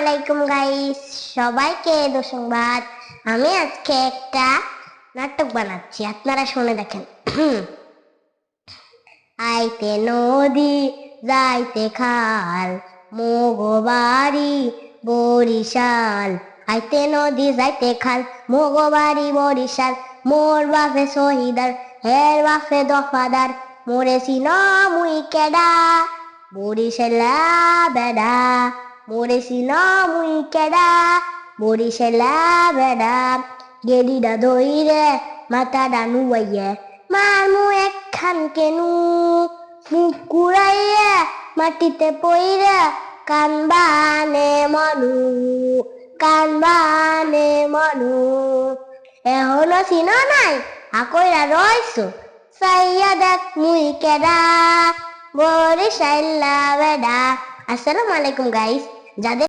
আলাইকুম গাইস, সবাইকে দুঃসংবাদ। আমি আজকে একটা নাটক বানাচ্ছি, আপনারা শুনে দেখেন। আইতে নদী যাইতে খাল, মোগো বাড়ি বরিশাল। আইতে নদী যাইতে খাল, মোগো বাড়ি বরিশাল। মোর বাপে শহীদার, হের বাপে দফাদার। মরেছি ন মুই কেডা, বরিশালা বেডা। মরেছি ন মুই কেডা, বরিশালা বেডা। গেডিডা দইরে মাথাডা নুয়াইয়ে, মারমু একখান কেনু। মুখ কুড়াইয়া মাটিতে পইরা, কানবানে মনু, কানবানে মনু। এখনো চিনো নাই, আকইরা রইছো, চাইয়া দেখ মুই কেডা, বরিশালা বেডা। আসসালামু আলাইকুম গাইস। যাদের